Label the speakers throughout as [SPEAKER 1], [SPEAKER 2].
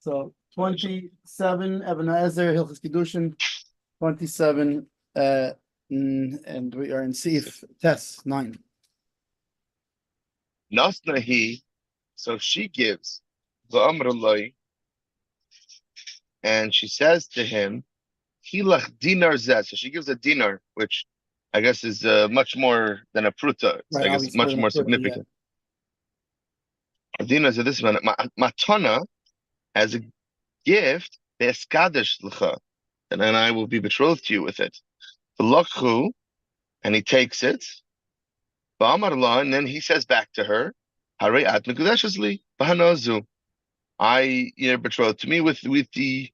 [SPEAKER 1] So 27, Ehven Haezer, Hilchos Kiddushin, 27, and we are in Seif Test 9.
[SPEAKER 2] Nasnahi, so she gives the and she says to him, Hilach dinar zeh. So she gives a dinar, which I guess is much more than a pruta. It's,
[SPEAKER 1] Right,
[SPEAKER 2] I guess, much more significant. A dinar is this one. Matana as a gift, and then I will be betrothed to you with it. V'lokhu, and he takes it. Ba'amar, and then he says back to her, Harei at mekudeshes li b'hanazu. You're betrothed to me with the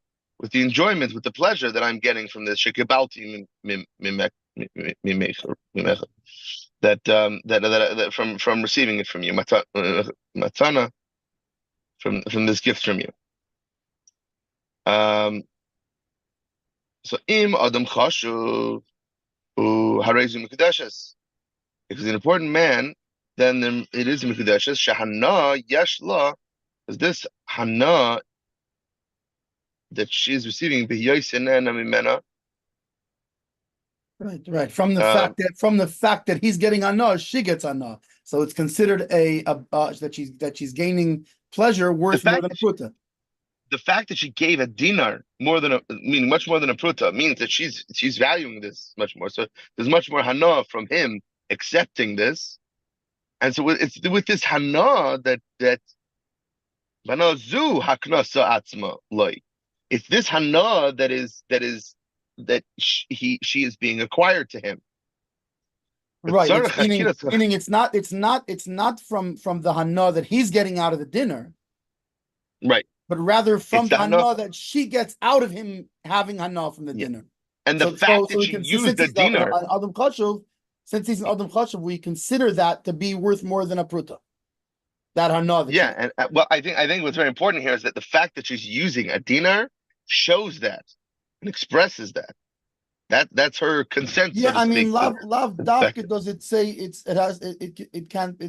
[SPEAKER 2] enjoyment, with the pleasure that I'm getting from this shekibalti that from receiving it from you, matana, from this gift from you. So im adam chashuv harezu mekudeshes, if he's an important man, then it is mekudeshes. Shahana yeshla, is this hana that she is receiving
[SPEAKER 1] right. From the fact that he's getting hana, she gets hana. So it's considered that she's gaining pleasure worth more than a pruta.
[SPEAKER 2] The fact that she gave a dinar much more than a pruta means that she's valuing this much more. So there's much more hana from him accepting this, and so it's with this hana that Vanazu haknasa atzma loy. It's this hana that she is being acquired to him.
[SPEAKER 1] Right. Meaning it's not from the hana that he's getting out of the dinner.
[SPEAKER 2] Right.
[SPEAKER 1] But rather from the hana that she gets out of him having hana from the dinner.
[SPEAKER 2] And the fact that she used the dinner.
[SPEAKER 1] Since he's an Adam Chashuv, we consider that to be worth more than a pruta. That hana.
[SPEAKER 2] Yeah, and well, I think what's very important here is that the fact that she's using a dinar shows that and expresses that. That's her consent.
[SPEAKER 1] Yeah, I mean, love dafka. Does it say it can't?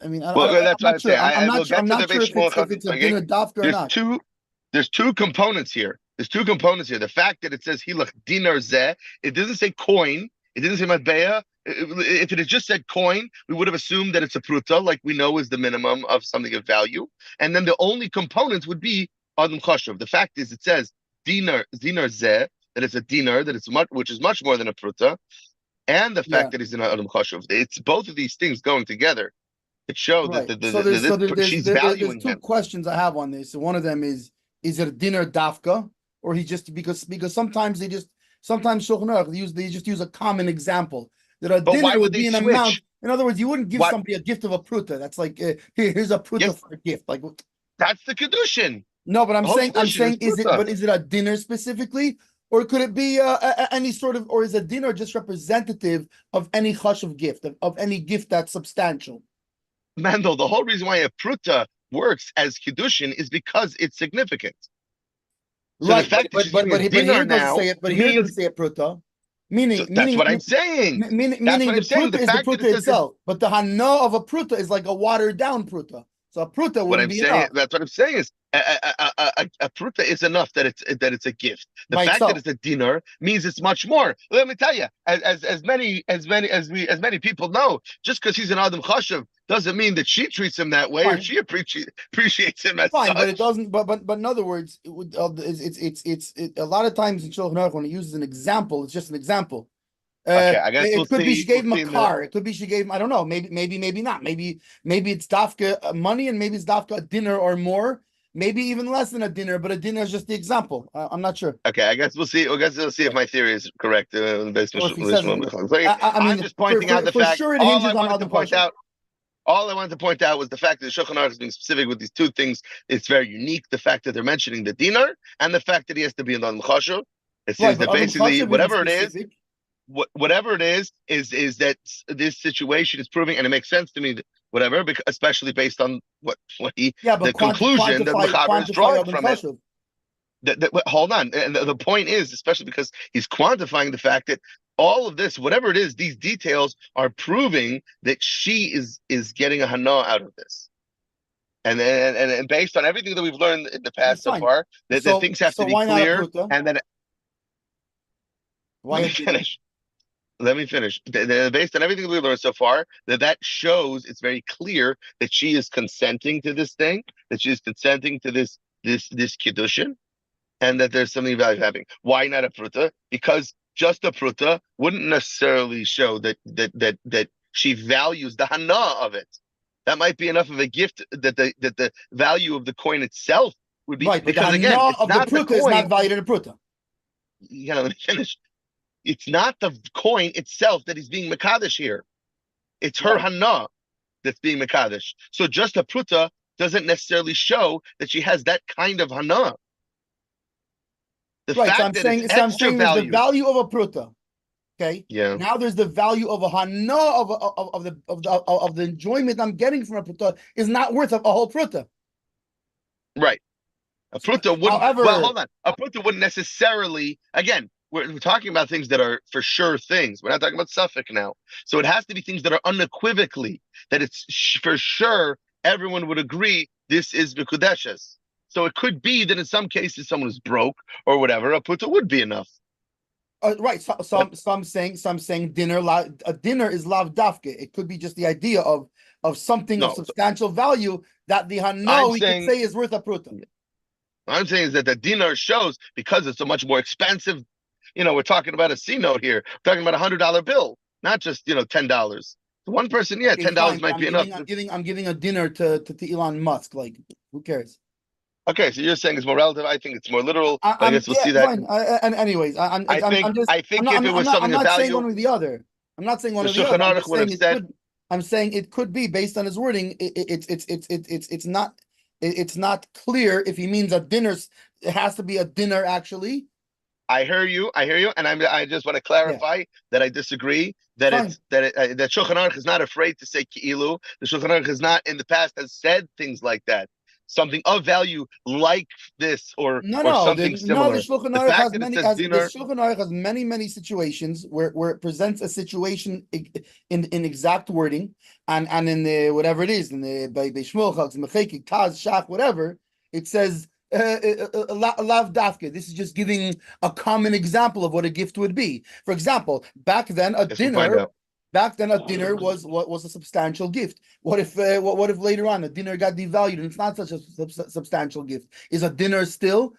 [SPEAKER 1] I mean, I'm not sure. I'm not sure if it's a dinner dafka or not.
[SPEAKER 2] There's two components here. The fact that it says hilach dinar zeh, it doesn't say coin. It didn't say matbeya. If it had just said coin, we would have assumed that it's a pruta, like we know is the minimum of something of value. And then the only components would be adam chashuv. The fact is, it says dinar zeh, that it's a dinar, which is much more than a pruta, and the fact that he's in adam chashuv. It's both of these things going together. It shows that she's valuing him.
[SPEAKER 1] There's two questions I have on this. So one of them is it a dinar dafka, or he just because sometimes Sometimes Shulchan Aruch, they just use a common example that a dinner would be an amount. In other words, you wouldn't give somebody a gift of a pruta. That's like here's a pruta for a gift. Like
[SPEAKER 2] that's the Kiddushin.
[SPEAKER 1] No, but I'm saying is it a dinner specifically, or could it be any sort of, or is a dinner just representative of any chashuv gift of any gift that's substantial?
[SPEAKER 2] Mendel, the whole reason why a pruta works as Kiddushin is because it's significant. So
[SPEAKER 1] right, but here doesn't say it. But here doesn't say it pruta. Meaning,
[SPEAKER 2] that's what I'm saying.
[SPEAKER 1] Meaning the pruta is the pruta itself, but the hana of a pruta is like a watered down pruta. So a pruta wouldn't be enough.
[SPEAKER 2] That's what I'm saying is a pruta is enough that it's a gift. The fact that it's a dinar means it's much more. Let me tell you, as many people know, just because he's an Adam Chashuv doesn't mean that she treats him that way or she appreciates him as such.
[SPEAKER 1] But it doesn't. But in other words, it's a lot of times in Shulchan Aruch when it uses an example, it's just an example.
[SPEAKER 2] Okay, I guess
[SPEAKER 1] it could be she gave him a car. It could be she gave him, I don't know, maybe not. Maybe it's dafka money and maybe it's dafka a dinner or more. Maybe even less than a dinner, but a dinner is just the example. I'm not sure.
[SPEAKER 2] Okay, I guess we'll see. If my theory is correct. I'm just pointing out the fact.
[SPEAKER 1] Sure it hinges on other
[SPEAKER 2] All I wanted to point out was the fact that the Shulchan Aruch is being specific with these two things. It's very unique. The fact that they're mentioning the dinar and the fact that he has to be in Adam Chashuv. It seems that basically whatever it is that this situation is proving, and it makes sense to me. Whatever, because especially based on the conclusion that Mechaber is drawing from it. Hold on, and the point is, especially because he's quantifying the fact that all of this, whatever it is, these details are proving that she is getting a hana out of this. And based on everything that we've learned in the past so far, that the things have to be
[SPEAKER 1] why
[SPEAKER 2] clear.
[SPEAKER 1] Not a
[SPEAKER 2] And then
[SPEAKER 1] why
[SPEAKER 2] let me finish. Let me finish. Based on everything that we've learned so far, that shows it's very clear that she is consenting to this thing, that she is consenting to this kiddushin, and that there's something valuable happening. Why not a pruta? Because just a pruta wouldn't necessarily show that she values the hana of it. That might be enough of a gift that the value of the coin itself would be.
[SPEAKER 1] Right, but
[SPEAKER 2] because
[SPEAKER 1] the
[SPEAKER 2] again,
[SPEAKER 1] hana
[SPEAKER 2] it's
[SPEAKER 1] of the
[SPEAKER 2] not the
[SPEAKER 1] pruta is
[SPEAKER 2] coin.
[SPEAKER 1] not valued in a pruta.
[SPEAKER 2] Let me finish. It's not the coin itself that is being mekadesh here. It's her hana that's being mekadesh. So just a pruta doesn't necessarily show that she has that kind of hana. The fact that it's extra
[SPEAKER 1] there's the
[SPEAKER 2] value.
[SPEAKER 1] value of a pruta. Okay.
[SPEAKER 2] Yeah.
[SPEAKER 1] Now there's the value of a hana of the enjoyment I'm getting from a pruta is not worth a whole pruta.
[SPEAKER 2] Right. A pruta wouldn't.
[SPEAKER 1] However,
[SPEAKER 2] well, hold on. A pruta wouldn't necessarily. Again, we're talking about things that are for sure things. We're not talking about suffix now. So it has to be things that are unequivocally that it's for sure. Everyone would agree this is mekudeshes. So it could be that in some cases someone is broke or whatever. A pruta would be enough.
[SPEAKER 1] Right. Some saying dinner. A dinner is lav dafke. It could be just the idea of something of substantial value that the hana we could say is worth a pruta.
[SPEAKER 2] What I'm saying is that the dinar shows because it's a much more expensive. We're talking about a C note here. We're talking about $100 bill, not just $10. One person, yeah, $10 might be enough.
[SPEAKER 1] I'm giving a dinner to Elon Musk. Like, who cares?
[SPEAKER 2] Okay, so you're saying it's more relative. I think it's more literal. I guess we'll see that.
[SPEAKER 1] Fine. And anyways,
[SPEAKER 2] I think if it was something of value,
[SPEAKER 1] I'm not saying one or the other. I'm not saying one or the other. I'm saying it could be based on his wording. It's not clear if he means a dinner. It has to be a dinner actually.
[SPEAKER 2] I hear you, and I just want to clarify that I disagree. That that Shulchan Aruch is not afraid to say ki'ilu. The Shulchan Aruch has not in the past has said things like that. Something of value like this or something similar.
[SPEAKER 1] The Shulchan Aruch has many situations where it presents a situation in exact wording and in the whatever it is in the by Shmulchak, Mechekik, Taz, Shach, whatever it says. Lav dafke. This is just giving a common example of what a gift would be. For example, back then a dinner was a substantial gift. What if later on a dinner got devalued and it's not such a substantial gift? Is a dinner still?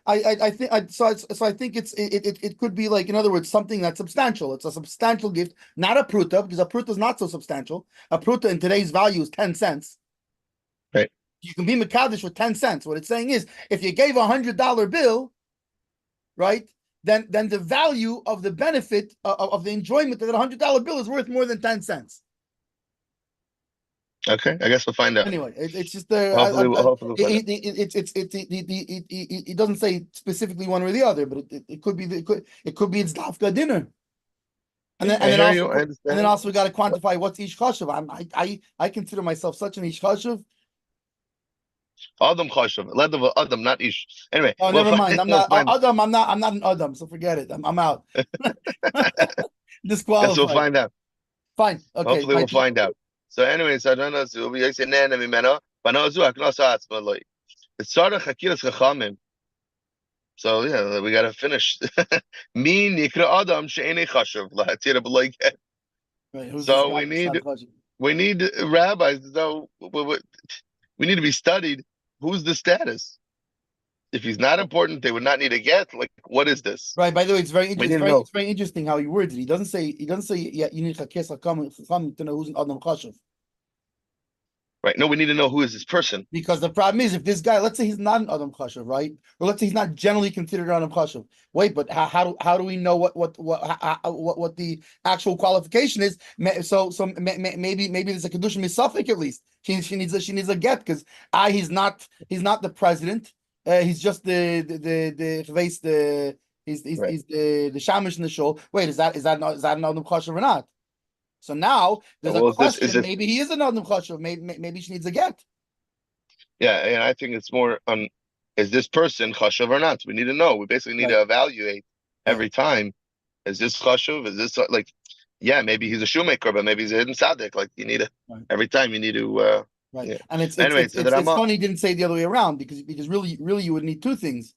[SPEAKER 1] I think it could be like, in other words, something that's substantial. It's a substantial gift, not a pruta, because a pruta is not so substantial. A pruta in today's value is 10 cents.
[SPEAKER 2] Right.
[SPEAKER 1] You can be Mekadesh with 10 cents. What it's saying is, if you gave $100 bill, right, then the value of the benefit of the enjoyment of that $100 bill is worth more than 10 cents.
[SPEAKER 2] Okay, I guess we'll find out.
[SPEAKER 1] Anyway, it's just the
[SPEAKER 2] hopefully
[SPEAKER 1] it doesn't say specifically one or the other, but it could be it's dafka dinner. And then also we got to quantify what's ish chashuv. I consider myself such an ish chashuv.
[SPEAKER 2] Adam chashuv, led of Adam, not ish. Anyway,
[SPEAKER 1] never mind. I'm not Adam. I'm not an Adam. So forget it. I'm out. Disqualified.
[SPEAKER 2] We'll find out.
[SPEAKER 1] Fine. Okay.
[SPEAKER 2] Hopefully we'll find out. So anyways, I don't know. So we say nene mimeno, banozu aknosa atzmaloi. It's sort of chakiras chachamim. So yeah, we got to finish. Mi nikra Adam she'enei chashuv lahatira b'loiket. So we need rabbis. So we need to be studied. Who's the status? If he's not important, they would not need a get. Like, what is this?
[SPEAKER 1] Right. By the way, it's very interesting how he words it. He doesn't say yeah, you need chakes chachamim to know who's an Adam chashuv.
[SPEAKER 2] Right. No, we need to know who is this person.
[SPEAKER 1] Because the problem is, if this guy, let's say he's not an Adam chashuv, right? Or let's say he's not generally considered an Adam chashuv. Wait, but how do we know what the actual qualification is? So maybe there's a Kiddushin misafik at least. She needs a get because he's not the president. He's just he's the shamish in the show. Wait, is that an Adam chashuv or not? So now there's a question. Maybe he is an Adam chashuv. Maybe she needs a get.
[SPEAKER 2] Yeah, and I think it's more on is this person chashuv or not? We need to know. We basically need to evaluate every time. Is this chashuv? Is this like? Yeah, maybe he's a shoemaker, but maybe he's a hidden tzaddik. Like you need every time you need to
[SPEAKER 1] Right.
[SPEAKER 2] Yeah.
[SPEAKER 1] And it's
[SPEAKER 2] Anyway, so that
[SPEAKER 1] it's funny he didn't say it the other way around because really you would need two things.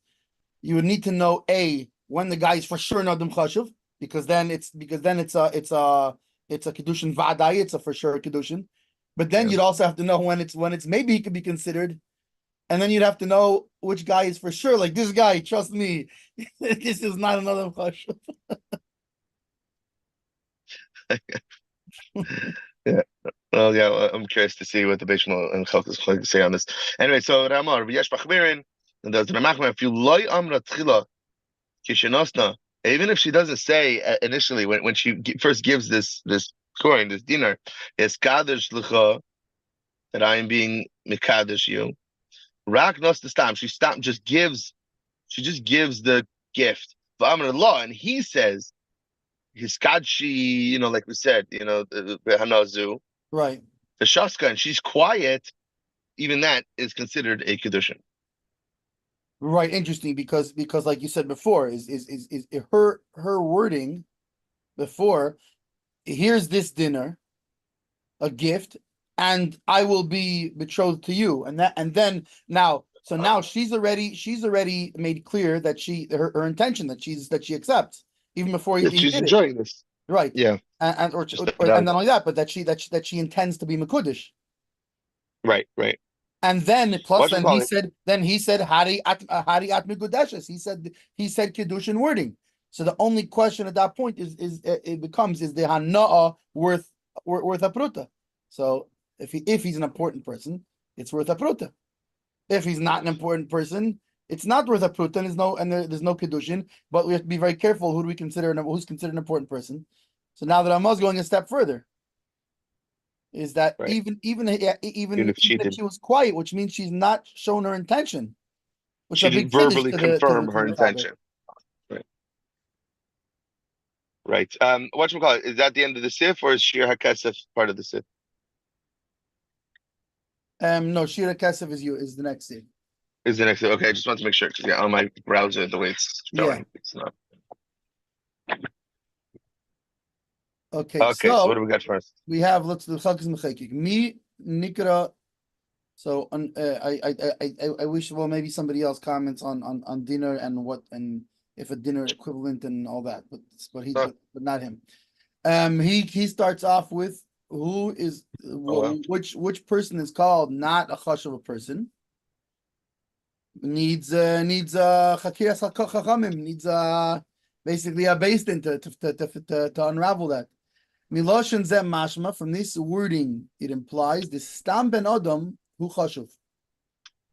[SPEAKER 1] You would need to know when the guy is for sure not chashuv, because then it's a Kiddushin Vadai, it's a for sure Kiddushin. But then you'd also have to know when it's maybe he could be considered. And then you'd have to know which guy is for sure. Like this guy, trust me, this is not another chashuv.
[SPEAKER 2] Yeah. Well, yeah, I'm curious to see what the Bishmal and Hilchos going to say on this. Anyway, so Ramar, Yesh Bachmirin, and there's Ramachma, if you loy amra tchila, kishenosna, even if she doesn't say initially when she first gives this coin, this dinar, it's kadosh l'cha, that I am being mikadosh you. Rak nos the stam, she just gives the gift. V'amra law, and he says, his kadshi, like we said, the hanazu.
[SPEAKER 1] Right.
[SPEAKER 2] The shaska, and she's quiet, even that is considered a Kiddushin.
[SPEAKER 1] Right, interesting because like you said before, is her wording before, here's this dinner, a gift, and I will be betrothed to you, and then now she's already made clear that her intention that she accepts even before he
[SPEAKER 2] she's
[SPEAKER 1] did
[SPEAKER 2] enjoying this.
[SPEAKER 1] Right.
[SPEAKER 2] Yeah.
[SPEAKER 1] And not only that, but that she intends to be Mekudesh.
[SPEAKER 2] Right.
[SPEAKER 1] And then he said Hari at Mekudeshes. He said Kiddushin wording. So the only question at that point is the Hana'a worth a pruta? So if he's an important person, it's worth a pruta. If he's not an important person, it's not worth a pruta, and there's no Kiddushin, but we have to be very careful who's considered an important person. So now that Ramah's going a step further, is that right. even if she was quiet, which means she's not shown her intention. Which
[SPEAKER 2] she didn't verbally confirm her intention. Right. Whatchamacallit, is that the end of the sif, or is Shir HaKesef part of the sif?
[SPEAKER 1] No, Shir HaKesef is the next sif.
[SPEAKER 2] Is the next sif? Okay, I just want to make sure because on my browser the way it's showing, it's not.
[SPEAKER 1] Okay,
[SPEAKER 2] so what do we got first?
[SPEAKER 1] We have let's do Chalkes Mechekik. Mi Nikra. So I wish maybe somebody else comments on dinner and if a dinner equivalent and all that, but not him. He starts off with who is which person is called not a chashuv person, needs chakiras chachamim, needs basically a beis din to unravel that. Miloshen zeh mashma, from this wording it implies the stam ben adam hu chashuv,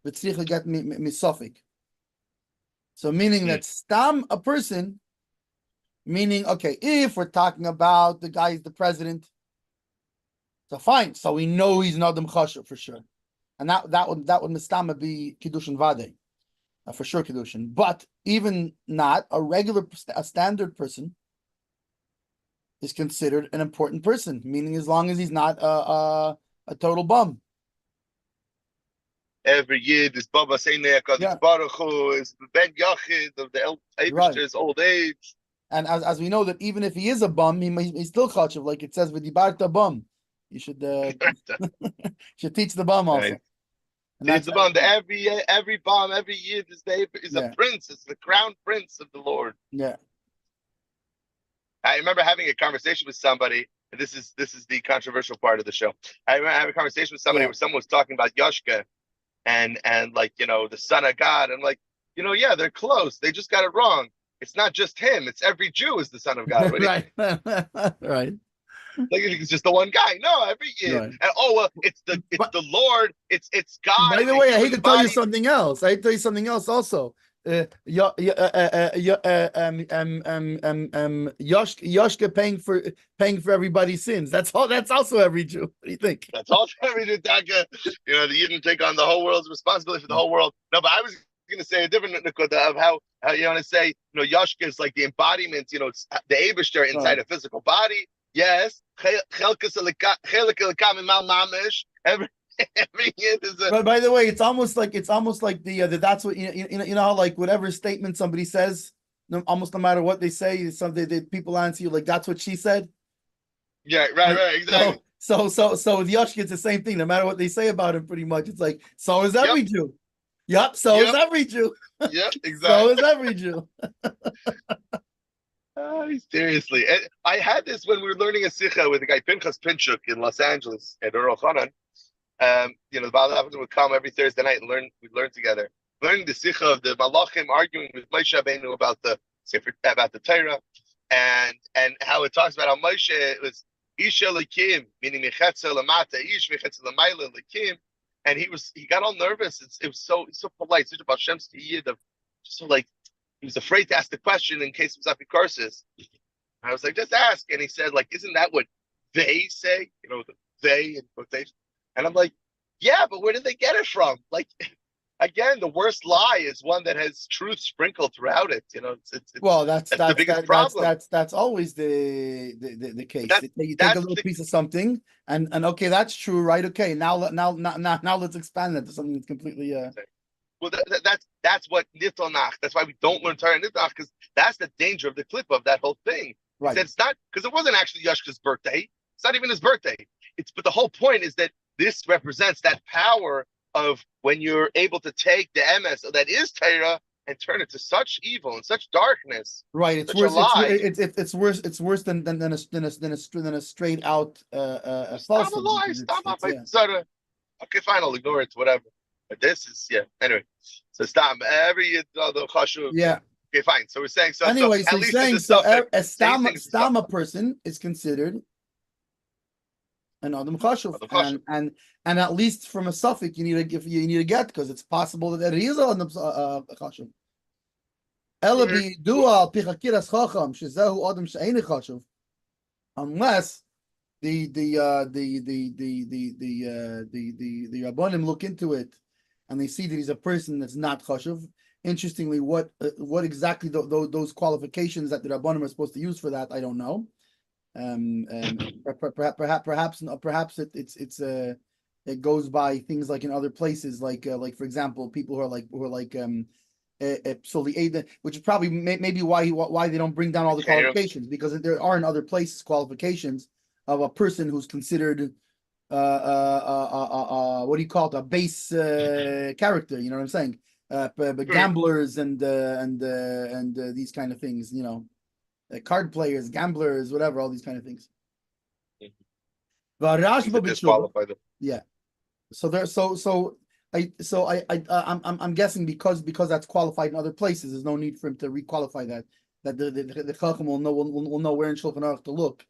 [SPEAKER 1] but tzricha get misofik. So meaning that stam a person, meaning okay, if we're talking about the guy is the president, so fine, so we know he's an adam chashuv for sure, and that would mistama be kiddushin vade, for sure kiddushin. But even not a standard person is considered an important person, meaning as long as he's not a total bum.
[SPEAKER 2] Every year, this Baba Seinek, Baruch Hu, is Ben Yachid of the Eibishter's old age.
[SPEAKER 1] And as we know that even if he is a bum, he's still chachuv, like it says with Dibarta bum. You should should teach the bum also. Right.
[SPEAKER 2] Teach the bum. Every bum, every year, this day is a prince. It's the crown prince of the Lord.
[SPEAKER 1] Yeah.
[SPEAKER 2] I remember having a conversation with somebody. This is the controversial part of the show. I remember having a conversation with somebody where someone was talking about Yoshka and like, the son of God. And like, they're close. They just got it wrong. It's not just him. It's every Jew is the son of God.
[SPEAKER 1] Right. Right.
[SPEAKER 2] Like it's just the one guy. No, every year. Right. And it's the Lord. It's God.
[SPEAKER 1] By the way, I hate to tell you something else. Also. Yoshka paying for everybody's sins. That's also every Jew. What do you think?
[SPEAKER 2] That's also every Jew. The Yidden take on the whole world's responsibility for the whole world. No, but I was going to say a different nekuda of how you want to say, Yoshka is like the embodiment. It's the Eibishter inside a physical body. Yes, every year there's a...
[SPEAKER 1] But by the way, it's almost like the that's what you know how like whatever statement somebody says, almost no matter what they say, something that people answer you like that's what she said.
[SPEAKER 2] Yeah, right, exactly.
[SPEAKER 1] with Yoshki, it's the same thing. No matter what they say about him, pretty much, it's like, so is
[SPEAKER 2] Yep.
[SPEAKER 1] every Jew. Yep, so is every Jew.
[SPEAKER 2] Yep,
[SPEAKER 1] So
[SPEAKER 2] exactly.
[SPEAKER 1] is every Jew.
[SPEAKER 2] Seriously. And I had this when we were learning a sikha with the guy Pinchas Pinchuk in Los Angeles at Aruch. The Baal Avin would come every Thursday night and we'd learn together. Learning the sikha of the Malachim arguing with Moshe Rabbeinu about the Torah, and how it talks about how Moshe was Isha Lakim, meaning Mechetza Lamata, Ish Mechetza Lamayla Lakim, and he got all nervous. It was so polite, such about Shem's Yid of just so like he was afraid to ask the question in case it was apicorsis. I was like, just ask, and he said, like, isn't that what they say? The they in quotation. And I'm like, yeah, but where did they get it from? Like, again, the worst lie is one that has truth sprinkled throughout it.
[SPEAKER 1] Well, that's
[SPEAKER 2] the biggest problem.
[SPEAKER 1] That's always the case. You take a little piece of something, and okay, that's true, right? Okay, now let's expand that to something that's completely.
[SPEAKER 2] Well, that's what Nitonach. That's why we don't learn Torah Nitonach, because that's the danger of the clip of that whole thing.
[SPEAKER 1] Right.
[SPEAKER 2] It's not because it wasn't actually Yashka's birthday. It's not even his birthday. But the whole point is that this represents that power of when you're able to take the MS that is Torah and turn it to such evil and such darkness.
[SPEAKER 1] Right. It's worse. It's worse. It's worse than a straight out falsehood.
[SPEAKER 2] Okay, fine. I'll ignore it. Whatever. But this is Anyway, so stop every the chashuv.
[SPEAKER 1] Yeah.
[SPEAKER 2] Okay, fine. So we're saying so.
[SPEAKER 1] Anyway,
[SPEAKER 2] so
[SPEAKER 1] he's saying a stama person is considered an adam chashuv, and at least from a suffix you need to get because it's possible that he is an adam chashuv. Elabi dual pichakiras chacham shezahu adam she'ein chashuv, unless the rabbanim look into it and they see that he's a person that's not chashuv. Interestingly, what exactly those qualifications that the rabbanim are supposed to use for that, I don't know. Perhaps it goes by things like in other places, like for example, people who are like Ehven, which is probably maybe why they don't bring down all the qualifications, because there are in other places qualifications of a person who's considered what do you call it, a base character, you know what I'm saying, but gamblers and these kind of things, card players, gamblers, whatever, all these kind of things. Yeah. I'm guessing because that's qualified in other places, there's no need for him to requalify that the Chacham will know where in Shulchan Aruch to look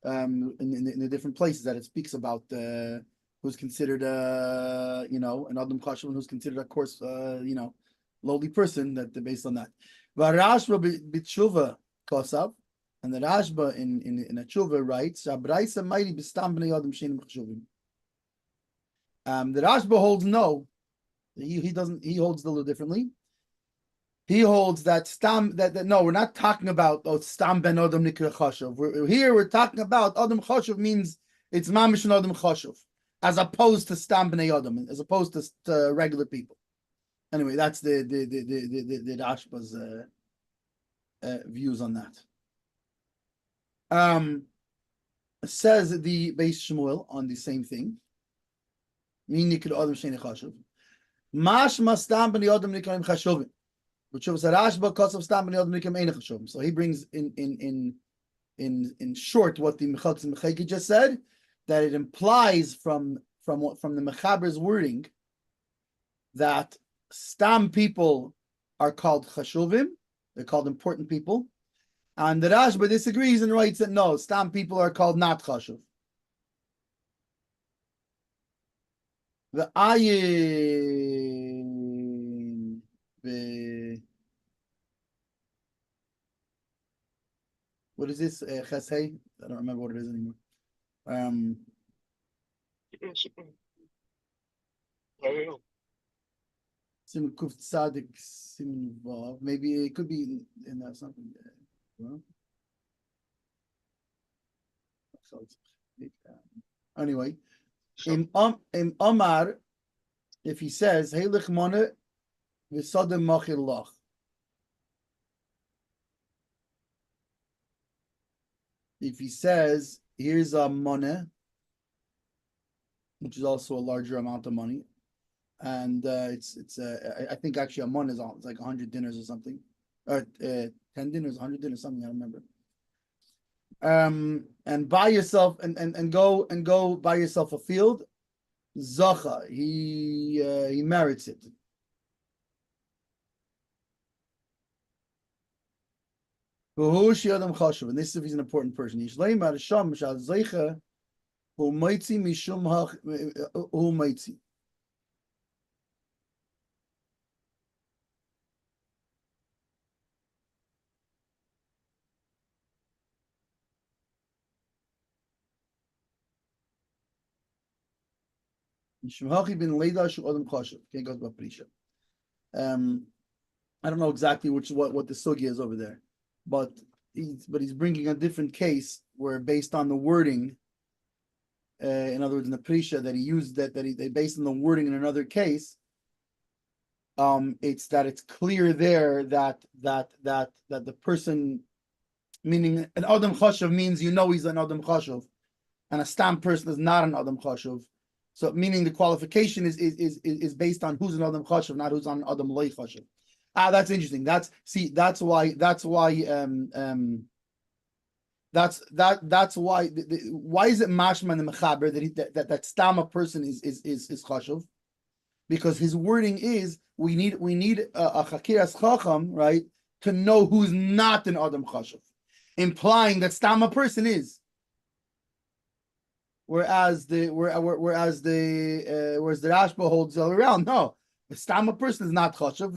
[SPEAKER 1] in the different places that it speaks about who's considered an Adam Chashuv, and who's considered, of course, lowly person, that based on that. Rashba b'tshuva kosav, and the Rashba in a tshuva writes, "Abraisa mighty b'stam b'nei Adam shenim chashuvim." The Rashba holds no. He doesn't. He holds a little differently. He holds that stam that no, we're not talking about stam ben Adam nikra chashuv. We're talking about Adam chashuv means it's mamish and Adam chashuv, as opposed to stam b'nei Adam, as opposed to regular people. Anyway, that's the Rashba's views on that. Says the Beis Shmuel on the same thing. Meaning nikra Adam shein chashuv. Mash mastam b'nei Adam nikra chashuvim. So he brings in short what the Mechilkes just said, that it implies from the Mechaber's wording that stam people are called chashuvim, they're called important people, and the Rashba disagrees and writes that no, stam people are called not chashuv. The ayin what is this? Chesed? I don't remember what it is anymore. Sim Kuf Tzadik Sim Vav. Maybe it could be in that something. Anyway, in Omar, if he says Heilich Mone V'Sadem Machil Lach. If he says, here's a money, which is also a larger amount of money, and I think actually a month is it's like 100 dinners or something, or 10 dinners, 100 dinners, something, I don't remember. And buy yourself and go buy yourself a field. Zacha, he merits it. And this is if he's an important person. I don't know exactly what the sugi is over there, but he's bringing a different case where, based on the wording, in other words, in the prisha that he used, they based on the wording in another case, it's clear there that the person, meaning an adam chashuv, means he's an adam chashuv, and a stam person is not an adam chashuv. So meaning the qualification is based on who's an adam chashuv, not who's on adam loy chashuv. That's interesting. That's why why is it mashma in the mechaber that stam a person is chashuv? Because his wording is we need a chakiras chacham, right, to know who's not an adam chashuv, implying that stam a person is. Whereas the Rashba holds all around. No, the stam a person is not chashuv,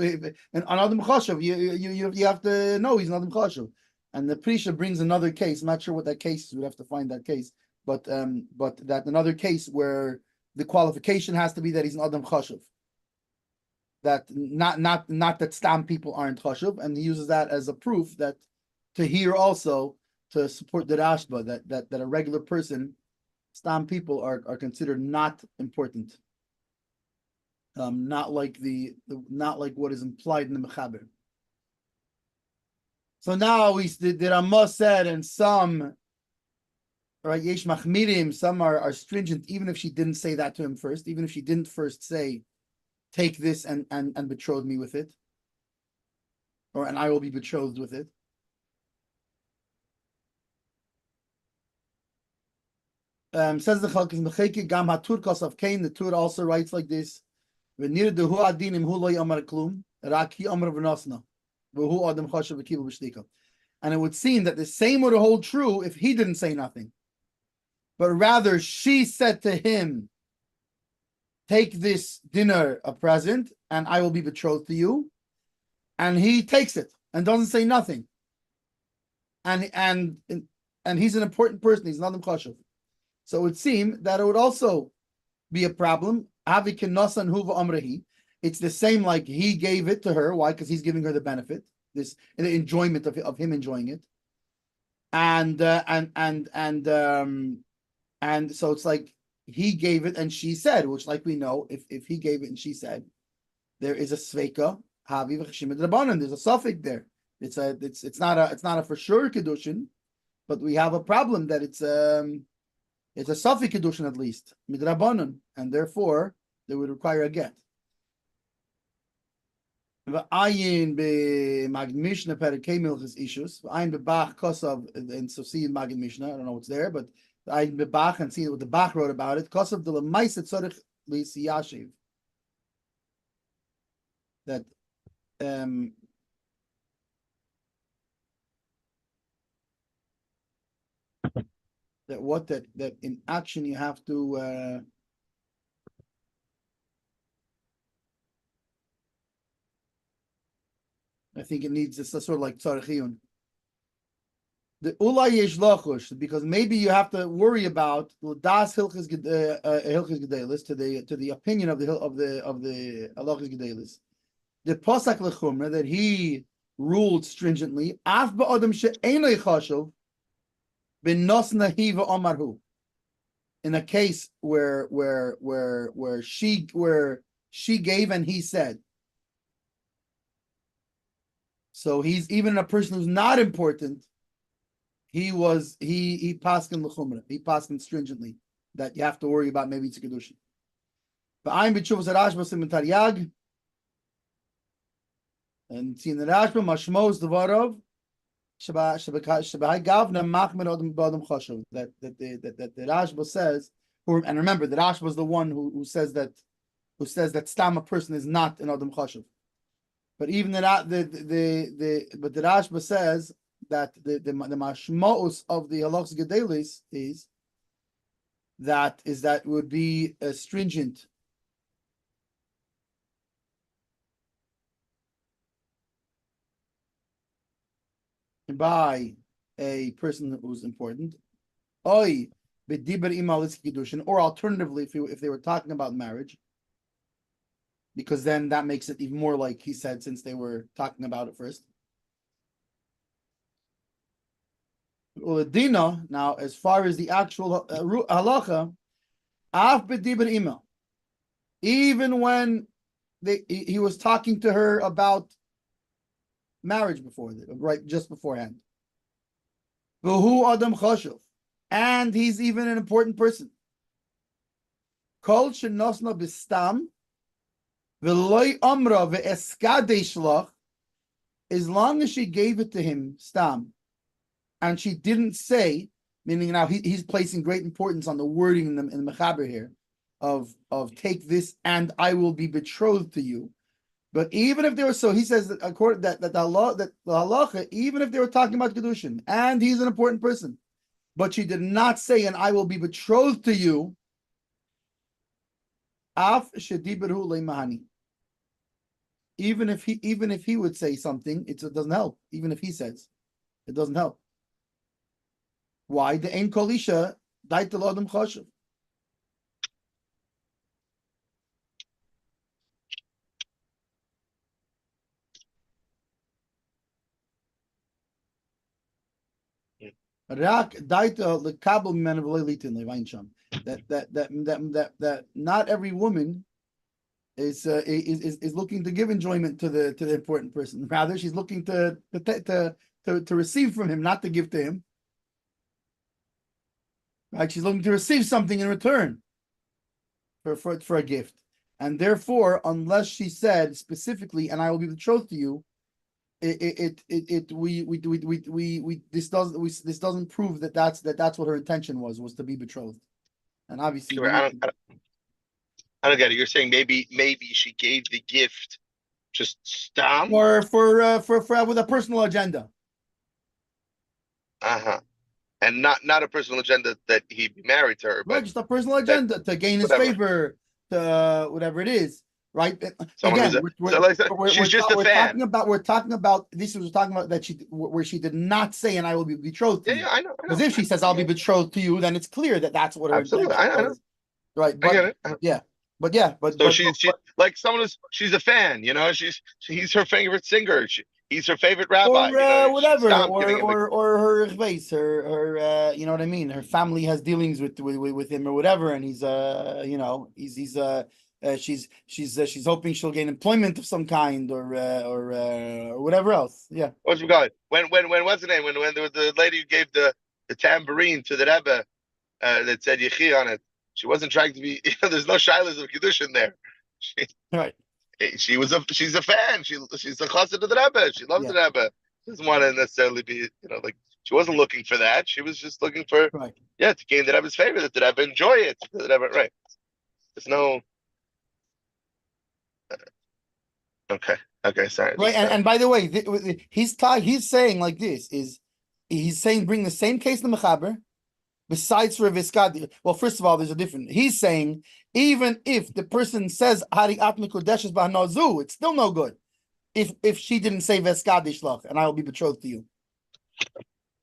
[SPEAKER 1] and an adam chashuv you have to know he's an adam chashuv. And the Prisha brings another case. I'm not sure what that case is. We'd have to find that case. But that another case where the qualification has to be that he's an adam chashuv. That not that stam people aren't chashuv, and he uses that as a proof that to hear also to support the Rashba that a regular person, stam people are considered not important. Not like what is implied in the mechaber. So now the Ramah said, and some, right, yesh machmirim, some are stringent, even if she didn't say that to him first, even if she didn't first say, take this and betroth me with it, and I will be betrothed with it. Says the Chalkis Gam Hatur Kosav Kain. The Tur also writes like this: V'nir dehu adinim hu lo yamar klum rak hi amar v'nosna v'hu adam chashav v'kivu b'shtika. And it would seem that the same would hold true if he didn't say nothing, but rather she said to him, "Take this dinner, a present, and I will be betrothed to you," and he takes it and doesn't say nothing. And he's an important person. He's not a chashuv. So it would seem that it would also be a problem. It's the same like he gave it to her. Why? Because he's giving her the benefit, the enjoyment of him enjoying it. And so it's like he gave it and she said, which, like we know, if he gave it and she said, there is a sveika, there's a suffix there. It's not a for sure Kiddushin, but we have a problem that it's a suffix Kiddushin at least, midrabanan, and therefore they would require a get. V'ayin be-Magid Mishnah perikei milchus issues. V'ayin be-Bach kosav, and so see in Magid Mishnah, I don't know what's there, but ayin be-Bach and see what the Bach wrote about it. Kosav de l'maiset tzorich l'siyashiv. That that in action you have to I think it needs, it's sort of like tzarechiyun. The ulay yesh lachush, because maybe you have to worry about das hilchos gedelis to the opinion of the halachos gedelis. The posak lechumra that he ruled stringently. Af ba'adam she'enei chashuv b'nosna hiva omarhu. In a case where she gave and he said. So he's even a person who's not important. He paskin l'chumra. He paskin stringently. that you have to worry about maybe it's a Kiddushin. But I'm b'tshuvas Rashba sim taryag, and see in the Rashba mashmos devarov shebahai gavna machmer odem b'odem chashuv, that the Rashba says, and remember the Rashba is the one who says that stam a person is not an odem chashuv. But even the Rashba says that the mashmos of the halachos gedolos is that would be stringent by a person who's important, or alternatively, if they were talking about marriage, because then that makes it even more like he said, since they were talking about it first. Now, as far as the actual halacha, even when he was talking to her about marriage right just beforehand, and he's even an important person. Kol shenosna bistam v'loy amra ve'eskadei shlach, as long as she gave it to him stam, and she didn't say, meaning now he's placing great importance on the wording in the mechaber here, of take this and I will be betrothed to you. But even if they were, so he says that according that the halacha, even if they were talking about Kiddushin, and he's an important person, but she did not say, and I will be betrothed to you, af shediberu leimahani. Even if he would say something, it doesn't help. Even if he says, it doesn't help. Why? The ein kol isha dait l'adam chashuv. Rak daita lekabel mimenu v'lo litin levayin sham. That not every woman is looking to give enjoyment to the important person. Rather, she's looking to receive from him, not to give to him. Right? She's looking to receive something in return for a gift, and therefore, unless she said specifically, "And I will be betrothed to you," this doesn't prove that's what her intention was to be betrothed, and obviously,
[SPEAKER 2] I don't get it. You're saying maybe she gave the gift just stam
[SPEAKER 1] or for with a personal agenda.
[SPEAKER 2] And not a personal agenda that he be married to her, but
[SPEAKER 1] just a personal agenda to gain his favor, to whatever it is, right? Again,
[SPEAKER 2] she's just a fan.
[SPEAKER 1] We're talking about this. Was talking about that where she did not say, "And I will be betrothed to you."
[SPEAKER 2] Yeah, I know.
[SPEAKER 1] Because if she says, "I'll be betrothed to you," then it's clear that that's what her
[SPEAKER 2] intention
[SPEAKER 1] was. Right? But,
[SPEAKER 2] I get it. She's a fan. You know, he's her favorite singer. He's her favorite rabbi,
[SPEAKER 1] or whatever, or her face, her you know what I mean. Her family has dealings with him or whatever, and he's she's hoping she'll gain employment of some kind or whatever else. Yeah.
[SPEAKER 2] What's regard? When what's the name? When there was the lady who gave the tambourine to the Rebbe that said Yechi on it, she wasn't trying to be. There's no shilas of Kiddushin there.
[SPEAKER 1] Right.
[SPEAKER 2] She's a fan. She's a chassid of the Rebbe. She loves the Rebbe. She doesn't want to necessarily be, like she wasn't looking for that. She was just looking for, to gain the Rebbe's favor, that the Rebbe enjoy it. The Rebbe, right? There's no. Okay, sorry.
[SPEAKER 1] Right, and by the way, he's saying like this he's saying bring the same case to Mechaber. Besides for Viskadi, well, first of all, there's a different. He's saying even if the person says Hari Atmi Kodeshes Bahnazu, it's still no good. If she didn't say Veskadi Shlach, and I will be betrothed to you.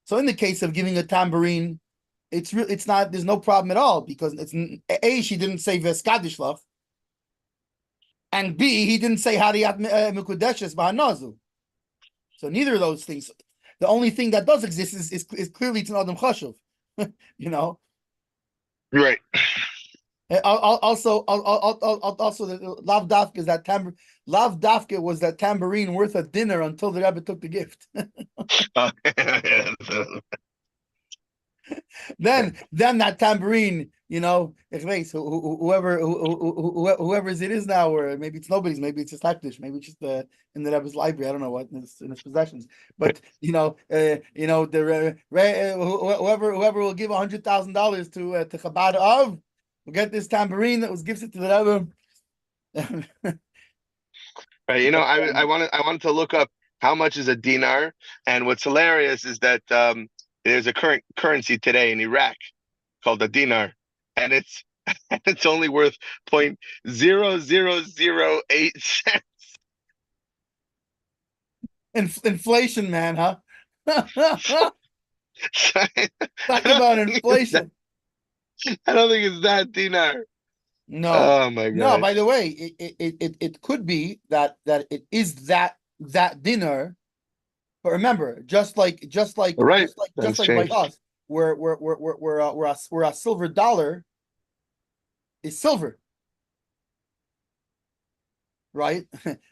[SPEAKER 1] So in the case of giving a tambourine, it's not. There's no problem at all because it's A, she didn't say Veskadi Shlach, and B, he didn't say Hari Atmi Kodeshes Bahnazu. So neither of those things. The only thing that does exist is clearly it's an Adam Chashuv.
[SPEAKER 2] Right.
[SPEAKER 1] Also, the lav dafka is that lav dafka was that tambourine worth a dinner until the Rebbe took the gift. then that tambourine, whoever's it is now, or maybe it's nobody's, maybe it's just hektish, maybe it's just in the Rebbe's library. I don't know what in his possessions, but whoever will give $100,000 to Chabad of will get this tambourine that was gifted to the Rebbe.
[SPEAKER 2] Right. I wanted to look up how much is a dinar, and what's hilarious is that there's a current currency today in Iraq called a dinar, and it's only worth 0.0008 cents.
[SPEAKER 1] Inflation, man, huh?
[SPEAKER 2] Talk
[SPEAKER 1] about inflation.
[SPEAKER 2] I don't think it's that dinar.
[SPEAKER 1] No.
[SPEAKER 2] Oh my God.
[SPEAKER 1] No, by the way, it could be that it is that dinar. But remember, just like by us, where a silver dollar is silver, right?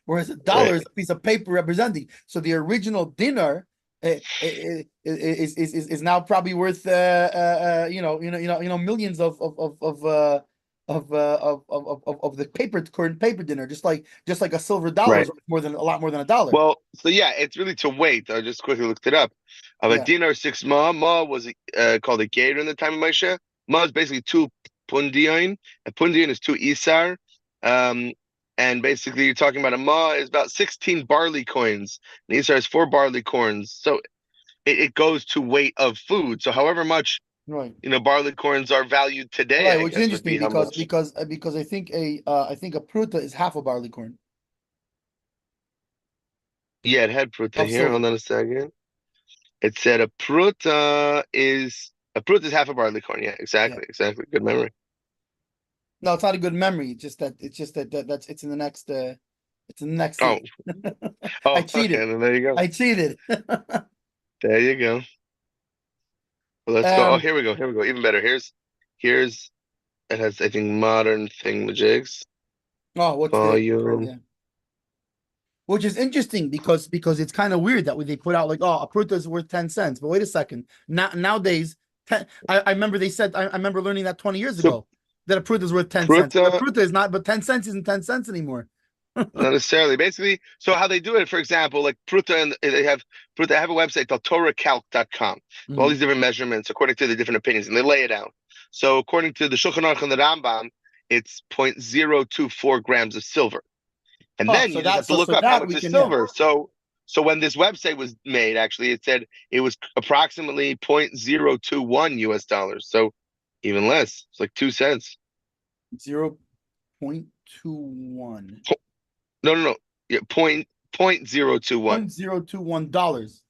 [SPEAKER 1] Whereas a dollar is a piece of paper representing. So the original dinar is now probably worth millions of the current paper dinar, just like a silver dollar is worth a lot more than a dollar.
[SPEAKER 2] Well, so yeah, it's really to weight. I just quickly looked it up. Of a dinar 6 ma. Ma was called a gator in the time of Moshe. Ma is basically 2 pundion. A pundion is 2 isar. And basically you're talking about a ma is about 16 barley coins. And isar is 4 barley corns. So it goes to weight of food. So however much barley corns are valued today.
[SPEAKER 1] Right, which is interesting because I think a pruta is half a barley corn.
[SPEAKER 2] Yeah, it had pruta here. Hold on a second. It said a pruta is half a barley corn. Yeah, exactly. Good memory.
[SPEAKER 1] No, it's not a good memory. It's just that it's in the next
[SPEAKER 2] Oh.
[SPEAKER 1] I cheated.
[SPEAKER 2] Okay, there you go.
[SPEAKER 1] I cheated.
[SPEAKER 2] There you go. Well, let's go. Oh, here we go. Even better. Here's it has, I think, modern thingamajigs.
[SPEAKER 1] Oh, what's
[SPEAKER 2] volume?
[SPEAKER 1] Yeah. Which is interesting because it's kind of weird that they put out like, oh, a pruta is worth 10 cents. But wait a second. Nowadays, I remember they said, I remember learning that 20 years ago that a pruta is worth 10 cents. A pruta is not, but 10 cents isn't 10 cents anymore.
[SPEAKER 2] Not necessarily. Basically, so how they do it, for example, like pruta, and they have a website called torahcalc.com. All these different measurements according to the different opinions, and they lay it out. So according to the Shulchan and the Rambam, it's 0.024 grams of silver. And then you just have to look up how much is silver. So when this website was made, actually, it said it was approximately 0.021 US dollars. So even less. It's like 2 cents.
[SPEAKER 1] 0.21.
[SPEAKER 2] No. Yeah, 0.021.
[SPEAKER 1] $0.021.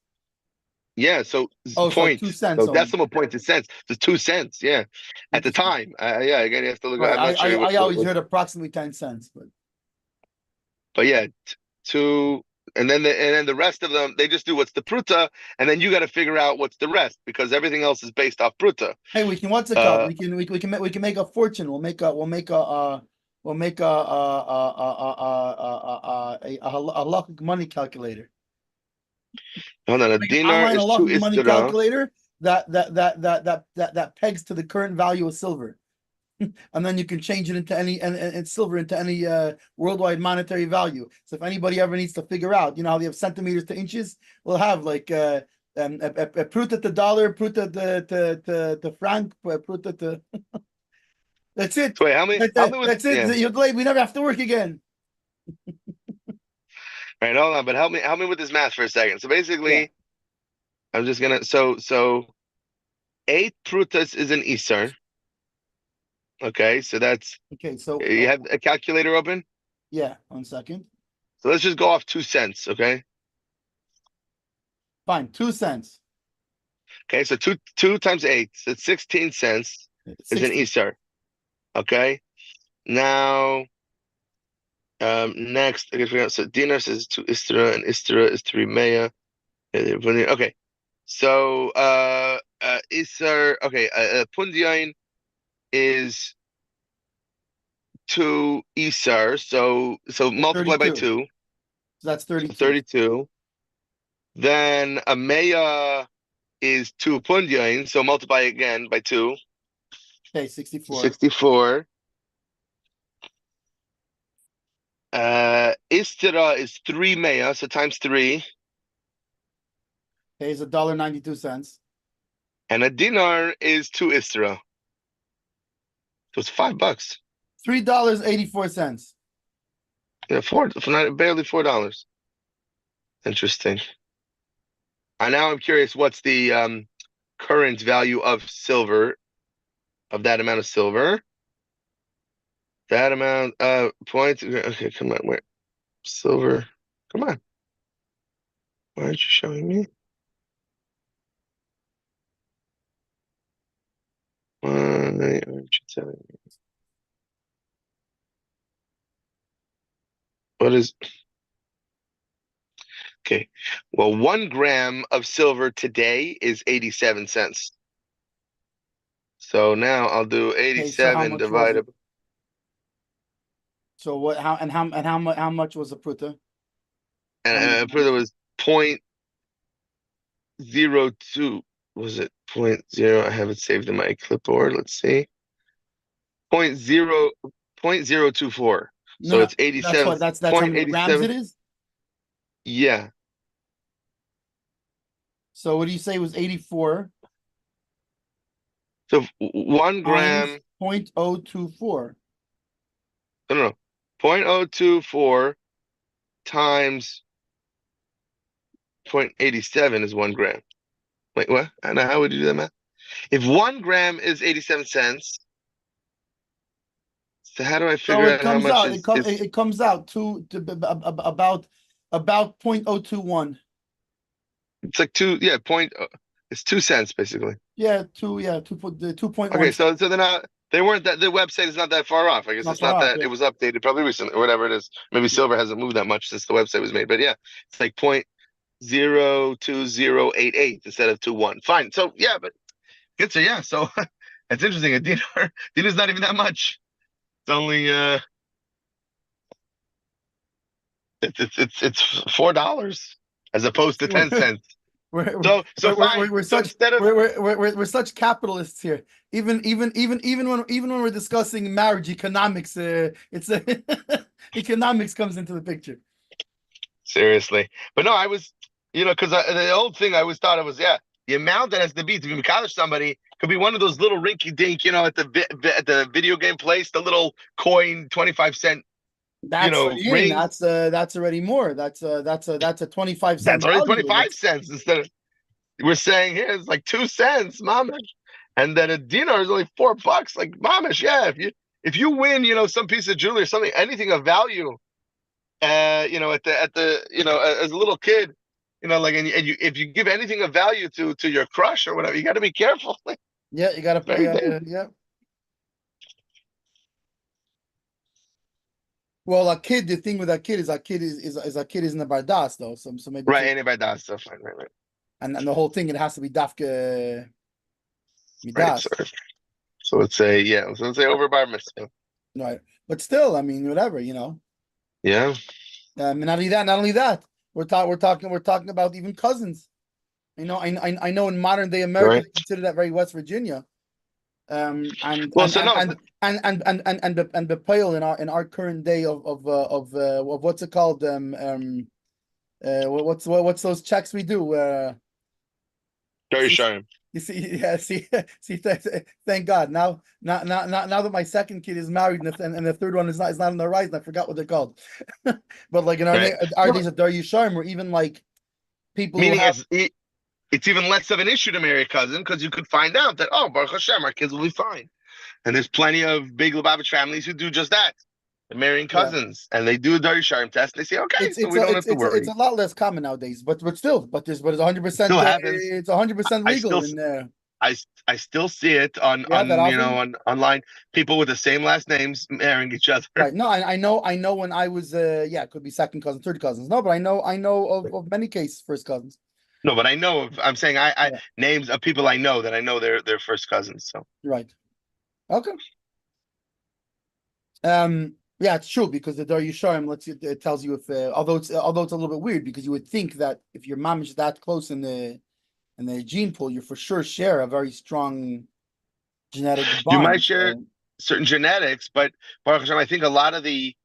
[SPEAKER 2] Yeah, so point. So 2 cents. So decimal point to cents. It's 2 cents. Yeah, at the time. Yeah, again, you have to look.
[SPEAKER 1] Right. I always heard approximately 10 cents,
[SPEAKER 2] but yeah, 2, and then the rest of them, they just do what's the pruta, and then you got to figure out what's the rest because everything else is based off pruta.
[SPEAKER 1] Hey, we can what's it called? We can make a fortune. We'll make a halachic money calculator.
[SPEAKER 2] Hold on, a dinar is 2
[SPEAKER 1] money calculator that pegs to the current value of silver. And then you can change it into any and silver into any worldwide monetary value. So if anybody ever needs to figure out, how they have centimeters to inches, we'll have like a pruta to dollar, pruta to franc, pruta to. That's it.
[SPEAKER 2] So wait, how many?
[SPEAKER 1] That's it. Yeah. We never have to work again.
[SPEAKER 2] Right, hold on, but help me with this math for a second. So basically, I'm just gonna so 8 prutas is an isar. Okay, so that's
[SPEAKER 1] So
[SPEAKER 2] you have a calculator open?
[SPEAKER 1] Yeah, 1 second.
[SPEAKER 2] So let's just go off 2 cents, okay?
[SPEAKER 1] Fine, 2 cents.
[SPEAKER 2] Okay, so 2 times 8, so 16 cents is an isar. Okay, now next, I guess we have, so dinar says 2 istra, and istra is 3 mea. Okay, so isar. Okay, pundion is 2 isar, so multiply
[SPEAKER 1] 32.
[SPEAKER 2] by 2.
[SPEAKER 1] So that's 32.
[SPEAKER 2] 32. Then a mea is 2 pundion, so multiply again by 2.
[SPEAKER 1] Okay, 64.
[SPEAKER 2] 64. Istira is 3 mea, so times 3.
[SPEAKER 1] Okay, it's $1.92.
[SPEAKER 2] And a dinar is 2 istira. So it's $5.
[SPEAKER 1] $3.84.
[SPEAKER 2] Yeah, barely $4. Interesting. And now I'm curious, what's the current value of silver, of that amount of silver? That amount points. Okay, come on, where silver? Come on. Why aren't you showing me? Why aren't you telling me? What is? Okay, well, 1 gram of silver today is 87 cents. So now I'll do 87 divided.
[SPEAKER 1] So what? How much was the pruta?
[SPEAKER 2] And pruta was 0.02. Was it 0.0? I have it saved in my clipboard. Let's see. 0.024. So it's 87.
[SPEAKER 1] That's how many grams it is?
[SPEAKER 2] Yeah.
[SPEAKER 1] So what do you say was 84?
[SPEAKER 2] So 1 gram.
[SPEAKER 1] 0.024.
[SPEAKER 2] No. 0.024 times 0.87 is 1 gram. Wait, what? I don't know. How would you do that math? If 1 gram is 87 cents, so how do I figure out how much
[SPEAKER 1] it comes out to about 0.021.
[SPEAKER 2] It's like it's 2 cents basically.
[SPEAKER 1] Yeah, 2.1.
[SPEAKER 2] Okay, so then they weren't that the website is not that far off. I guess it's not that it was updated probably recently or whatever it is. Maybe silver hasn't moved that much since the website was made, but yeah, it's like 0.02088 instead of 21. Fine. So yeah, but good. So yeah, so it's interesting. A dinar is not even that much. It's only it's $4 as opposed to 10 cents. We're
[SPEAKER 1] such capitalists here. Even when we're discussing marriage economics, it's economics comes into the picture.
[SPEAKER 2] Seriously, but no, I was, because the old thing I always thought it was, the amount that has to be college somebody could be one of those little rinky dink, at the video game place, the little coin 25 cent.
[SPEAKER 1] That's
[SPEAKER 2] ring.
[SPEAKER 1] That's already more. That's a 25 cent.
[SPEAKER 2] That's already 25 cents instead of, we're saying here it's like 2 cents, mamish, and then a dinar is only $4. Like mamish, yeah. If you win, some piece of jewelry or something, anything of value, at the as a little kid, if you give anything of value to your crush or whatever, you got to be careful.
[SPEAKER 1] Yeah, you got to pay. Yeah. Well, a kid. The thing with a kid is a kid is a kid isn't a bardas though. So maybe
[SPEAKER 2] right, any bardas stuff, right.
[SPEAKER 1] And the whole thing, it has to be dafka
[SPEAKER 2] midas. Right, so let's say over bar mitzvah.
[SPEAKER 1] Right, but still, I mean, whatever, Yeah. I mean, not only that, we're talking about even cousins. I know in modern day America they consider that very West Virginia. And the pile in our current day of what's it called? What's those checks we do?
[SPEAKER 2] Very sharp.
[SPEAKER 1] You see, thank God. Now that my second kid is married and the third one is not on the rise, and I forgot what they're called. But like in our days of Dar Yisharim, or even like people.
[SPEAKER 2] Meaning it's even less of an issue to marry a cousin because you could find out that, Baruch Hashem, our kids will be fine. And there's plenty of big Lubavitch families who do just that. They're marrying cousins, and they do a Dar Yisharim test, and they say, okay, so we don't have to worry.
[SPEAKER 1] It's a lot less common nowadays, but still, it's 100%. It's 100% legal in there.
[SPEAKER 2] I still see it on online. People with the same last names marrying each other.
[SPEAKER 1] Right. No, I know when I was it could be second cousins, third cousins. No, but I know of many cases first cousins.
[SPEAKER 2] No, but I'm saying names of people I know that I know they're first cousins. So
[SPEAKER 1] right. Okay. Yeah, it's true because the Dar Yisharim it tells you if although it's a little bit weird because you would think that if your mom is that close in the and the gene pool, you for sure share a very strong genetic bond.
[SPEAKER 2] You might share certain genetics, but Baruch Hashem, I think a lot of the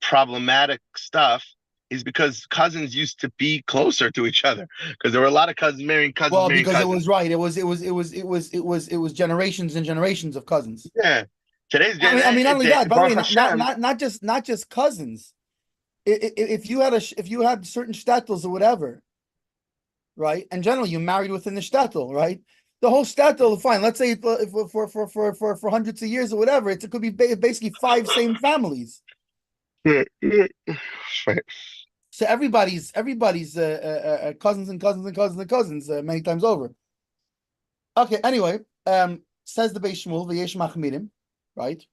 [SPEAKER 2] problematic stuff is because cousins used to be closer to each other, because there were a lot of cousins marrying cousins.
[SPEAKER 1] Well, because it was right. It was generations and generations of cousins.
[SPEAKER 2] Yeah. Today's
[SPEAKER 1] I mean, not only that, by the way, not just cousins. If you had certain shtetls or whatever, right? And generally, you married within the shtetl, right? The whole shtetl, fine. Let's say for hundreds of years or whatever, it could be basically 5 same families.
[SPEAKER 2] Right.
[SPEAKER 1] So everybody's cousins and cousins and cousins and cousins many times over. Okay. Anyway, says the Beis Shmuel v'yesh machmirim, right?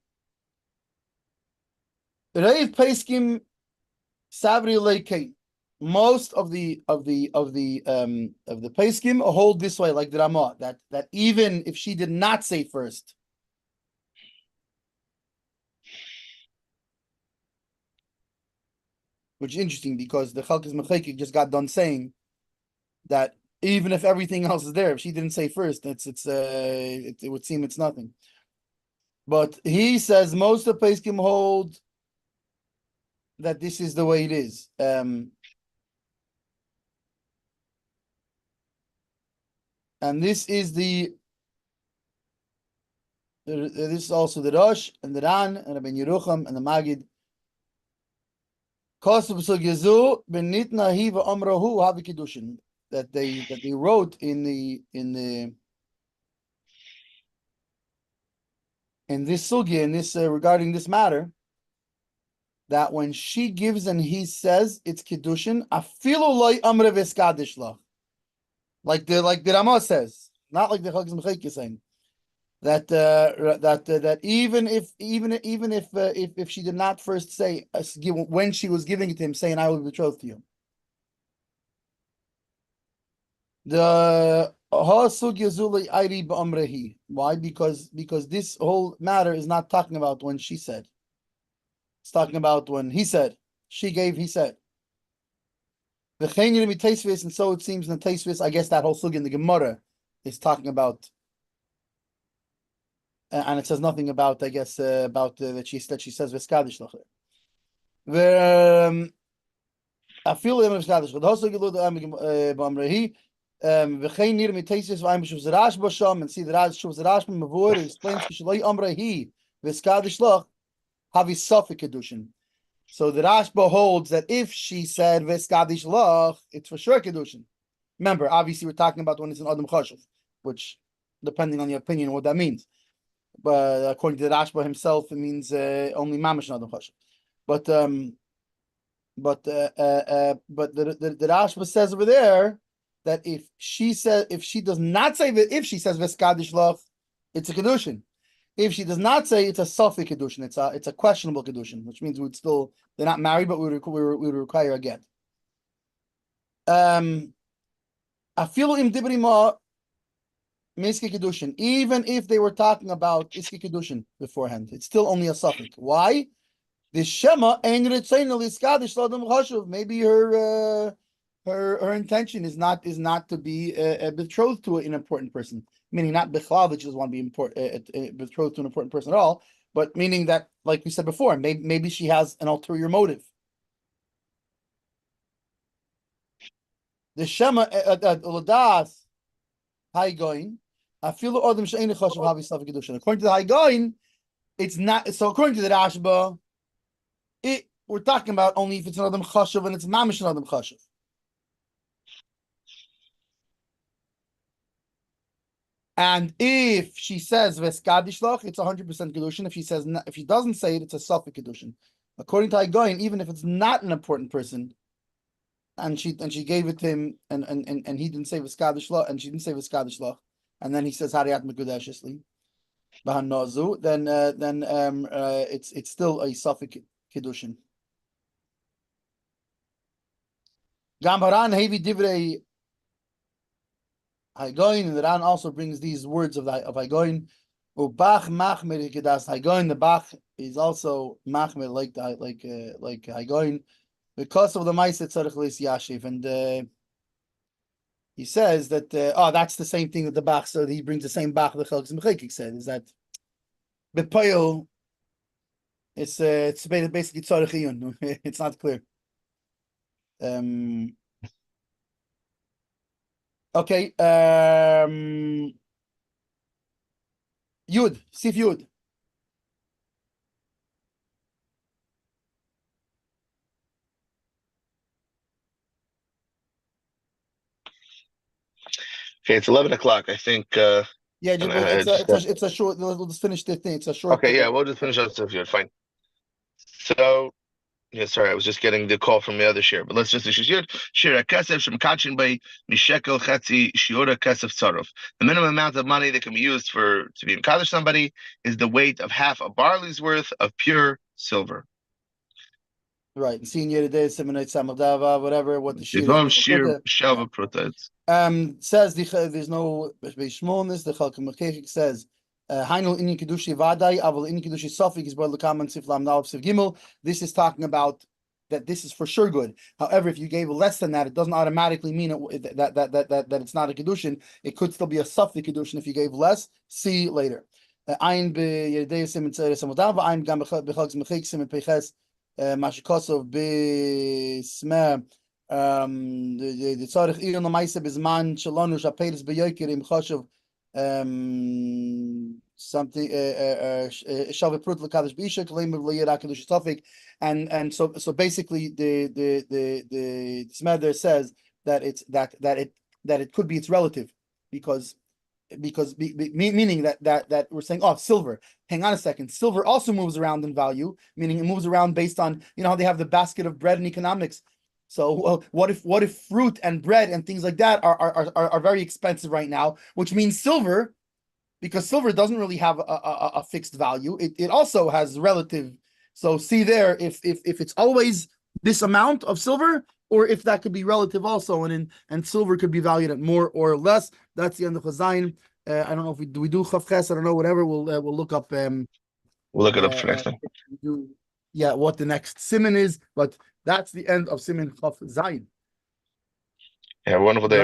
[SPEAKER 1] Reiv Peskim Savri Leikein. Most of the Peskim hold this way, like the Ramah, that even if she did not say first, which is interesting because the Chalkes Mechekik just got done saying that even if everything else is there, if she didn't say first, it would seem it's nothing. But he says most of Peskim hold that this is the way it is. And this is this is also the Rosh and the Ran and Rabbi Yerucham and the Magid. That they wrote in this sugya, in this regarding this matter, that when she gives and he says it's Kiddushin, afilu loy amre v'eskadish lach. Like the Ramah says, not like the Chalkes Mechekik is saying that even if she did not first say when she was giving it to him, saying I will be betrothed to you. The why? Because this whole matter is not talking about when she said. It's talking about when he said. She gave, he said. And so it seems in the Teisvis, I guess that whole sugya in the Gemara is talking about, and it says nothing about, I guess, about that she says v'skadish lach. I feel him v'skadish. But also you look at b'amrehi v'chein nir miteisis v'ayim b'shuv zerash b'sham and see the shuv zerash b'mavur explains kishloi amrehi v'skadish lach havi safek Kiddushin. So the Rashba holds that if she said v'skadish lach, it's for sure Kiddushin. Remember, obviously we're talking about when it's an Adam Chashuv, which, depending on your opinion, what that means. But according to the Rashba himself, it means only Mamash and Adam Chashuv. But the Rashba says over there that if she does not say if she says v'skadish lach, it's a Kiddushin. If she does not say, it's a Safek Kiddushin, it's a questionable Kiddushin, which means they're not married, but we would require a get. Afilu im dibri ma miski Kiddushin, even if they were talking about iski Kiddushin beforehand, it's still only a Safek. Why? The Shema ein ritzayin liskadish l'adam chashuv. Maybe her intention is not to be betrothed to an important person. Meaning not Bechlav, that she doesn't want to be betrothed to an important person at all, but meaning that, like we said before, maybe she has an ulterior motive. The Shema Ladas Haigoin, Afilu Odom She'ein Chashuv Havi Safek Kiddushin. According to the Haigoin, it's not. So according to the Rashba, we're talking about only if it's an Odom Chashuv and it's Mamish an Odom Chashuv. And if she says v'skadish lach, it's 100% Kiddushin. If she doesn't say it, it's a Safek Kiddushin. According to Haigoin, even if it's not an important person, and she gave it to him, and he didn't say v'skadish lach, and she didn't say v'skadish lach, and then he says Hariyat Mekudeshesli, b'hanazu, then it's still a Safek Kiddushin. Gambaran hevi divrei Haigoin, and the Ran also brings these words of Haigoin. Ubach machmer kedas Haigoin. The Bach is also machmer like Haigoin because of the ma'aser tzarich lis yashiv, and he says that that's the same thing with the Bach. So he brings the same Bach the Chelkes Mechekik said is that Bepoil. It's basically tzarich iyun. It's not clear. Okay. Yud, Sif Yud.
[SPEAKER 2] Okay, it's 11 o'clock. I think.
[SPEAKER 1] Yeah, it's a short. We'll just finish the thing. It's a short.
[SPEAKER 2] Okay, yeah, we'll just finish up Sif Yud. Fine. So. Yeah, sorry, I was just getting the call from the other share, but let's just shir kesef shemkachin by mishekel chetzi shiura kesef tzaruf. The minimum amount of money that can be used to be in kaddish somebody is the weight of half a barley's worth of pure silver.
[SPEAKER 1] Right, seeing Yodah Simonite Samadava, whatever. What the shir says there's no Bishmonis. The Chalkei Mechekik says. This is talking about that this is for sure good. However, if you gave less than that, it doesn't automatically mean that it's not a Kiddushin. It could still be a Safli Kiddushin if you gave less. See later. The something and so basically the Smeder says that it could be its relative because meaning that we're saying silver. Hang on a second, silver also moves around in value, meaning it moves around based on how they have the basket of bread in economics. So what if fruit and bread and things like that are very expensive right now, which means silver, because silver doesn't really have a fixed value. It also has relative. So see there if it's always this amount of silver, or if that could be relative also, and silver could be valued at more or less. That's the end of Chazayin. I don't know if we do Chavches. I don't know. Whatever. We'll look up.
[SPEAKER 2] We'll look it up for next time.
[SPEAKER 1] What the next siman is, but that's the end of siman Chav Zayin.
[SPEAKER 2] Yeah, wonderful day.